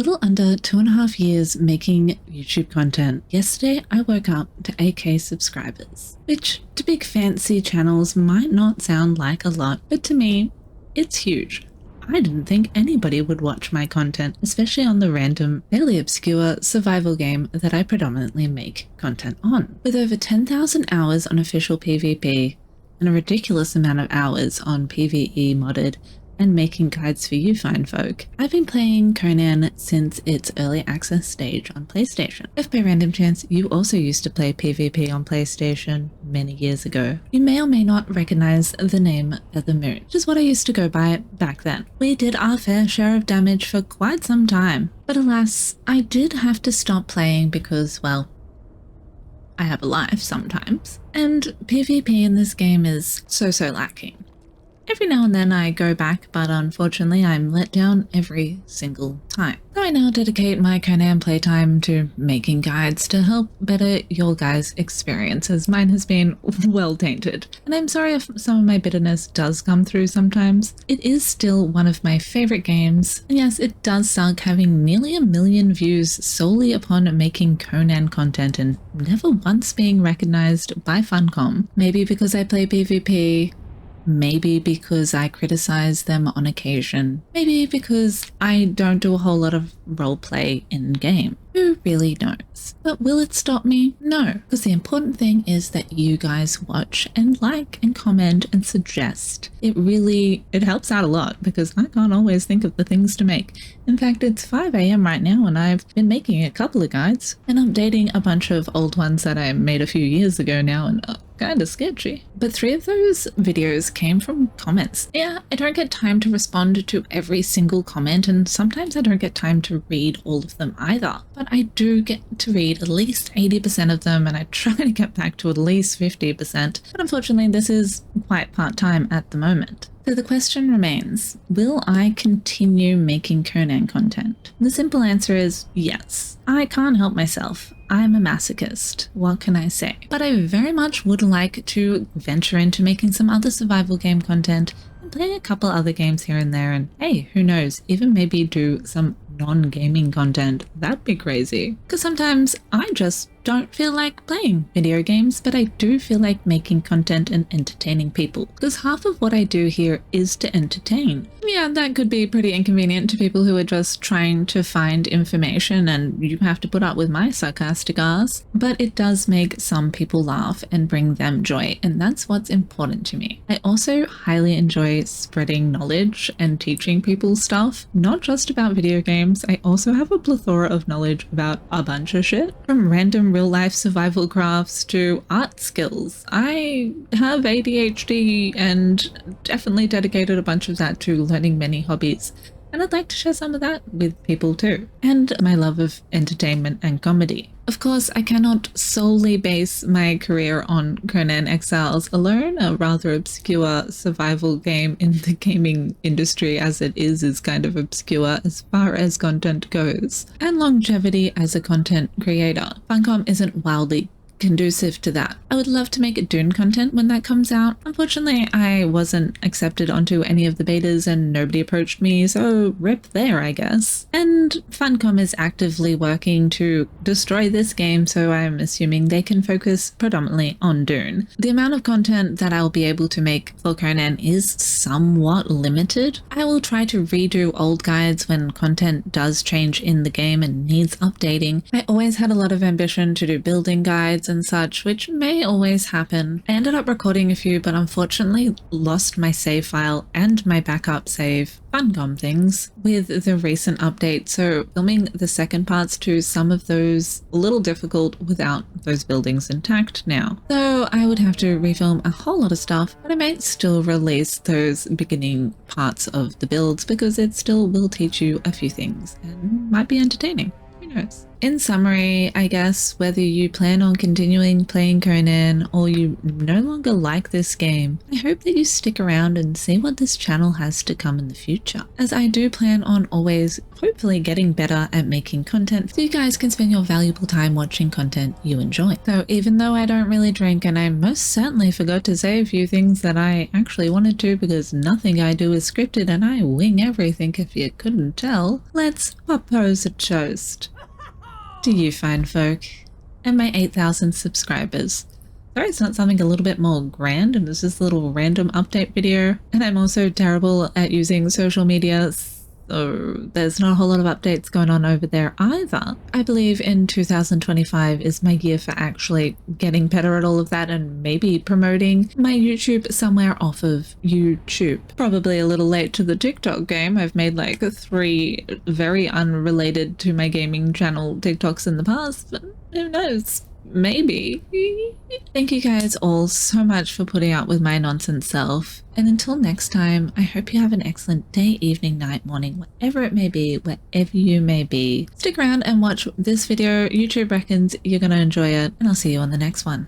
little under 2.5 years making YouTube content, yesterday I woke up to 8K subscribers, which to big fancy channels might not sound like a lot, but to me, it's huge. I didn't think anybody would watch my content, especially on the random, fairly obscure survival game that I predominantly make content on. With over 10,000 hours on official PvP and a ridiculous amount of hours on PvE modded and making guides for you fine folk, I've been playing Conan since its early access stage on PlayStation. If by random chance you also used to play PvP on PlayStation many years ago, you may or may not recognize the name Feather Moon, which is what I used to go by back then. We did our fair share of damage for quite some time, but alas, I did have to stop playing because, well, I have a life sometimes, and PvP in this game is so lacking. Every now and then I go back, but unfortunately I'm let down every single time. So I now dedicate my Conan playtime to making guides to help better your guys' experience, as mine has been well tainted. And I'm sorry if some of my bitterness does come through sometimes. It is still one of my favorite games, and yes, it does suck having nearly 1 million views solely upon making Conan content and never once being recognized by Funcom. Maybe because I play PvP, maybe because I criticize them on occasion, maybe because I don't do a whole lot of roleplay in game. Who really knows? But will it stop me? No, because the important thing is that you guys watch and like and comment and suggest. It helps out a lot because I can't always think of the things to make. In fact, it's 5 AM right now and I've been making a couple of guides and updating a bunch of old ones that I made a few years ago now and kind of sketchy. But 3 of those videos came from comments. Yeah, I don't get time to respond to every single comment, and sometimes I don't get time to read all of them either. But I do get to read at least 80% of them, and I try to get back to at least 50%. But unfortunately, this is quite part-time at the moment. So the question remains, will I continue making Conan content? The simple answer is yes. I can't help myself. I'm a masochist. What can I say? But I very much would like to venture into making some other survival game content and play a couple other games here and there, and hey, who knows, even maybe do some non-gaming content. That'd be crazy. Because sometimes I just don't feel like playing video games, but I do feel like making content and entertaining people, because half of what I do here is to entertain. Yeah, that could be pretty inconvenient to people who are just trying to find information and you have to put up with my sarcastic ass, but it does make some people laugh and bring them joy, and that's what's important to me. I also highly enjoy spreading knowledge and teaching people stuff, not just about video games. I also have a plethora of knowledge about a bunch of shit, from random real-life survival crafts to art skills. I have ADHD and definitely dedicated a bunch of that to learning many hobbies, and I'd like to share some of that with people too. And my love of entertainment and comedy. Of course, I cannot solely base my career on Conan Exiles alone, a rather obscure survival game in the gaming industry as it is kind of obscure as far as content goes, and longevity as a content creator. Funcom isn't wildly conducive to that. I would love to make Dune content when that comes out. Unfortunately, I wasn't accepted onto any of the betas and nobody approached me, so rip there, I guess. And Funcom is actively working to destroy this game, so I'm assuming they can focus predominantly on Dune. The amount of content that I'll be able to make for Conan is somewhat limited. I will try to redo old guides when content does change in the game and needs updating. I always had a lot of ambition to do building guides and such, which may always happen. I ended up recording a few, but unfortunately lost my save file and my backup save, Funcom things, with the recent update, so filming the second parts to some of those a little difficult without those buildings intact now. So I would have to refilm a whole lot of stuff, but I might still release those beginning parts of the builds because it still will teach you a few things and might be entertaining. Who knows? in summary, I guess, whether you plan on continuing playing Conan or you no longer like this game, I hope that you stick around and see what this channel has to come in the future, as I do plan on always hopefully getting better at making content so you guys can spend your valuable time watching content you enjoy. So even though I don't really drink, and I most certainly forgot to say a few things that I actually wanted to because nothing I do is scripted and I wing everything if you couldn't tell, let's propose a toast to you fine folk and my 8,000 subscribers. Sorry it's not something a little bit more grand and it's just a little random update video, and I'm also terrible at using social media, so there's not a whole lot of updates going on over there either. I believe in 2025 is my year for actually getting better at all of that and maybe promoting my YouTube somewhere off of YouTube. Probably a little late to the TikTok game. I've made like 3 very unrelated to my gaming channel TikToks in the past, but who knows? Maybe. Thank you guys all so much for putting up with my nonsense self. And until next time, I hope you have an excellent day, evening, night, morning, whatever it may be, wherever you may be. Stick around and watch this video. YouTube reckons you're going to enjoy it, and I'll see you on the next one.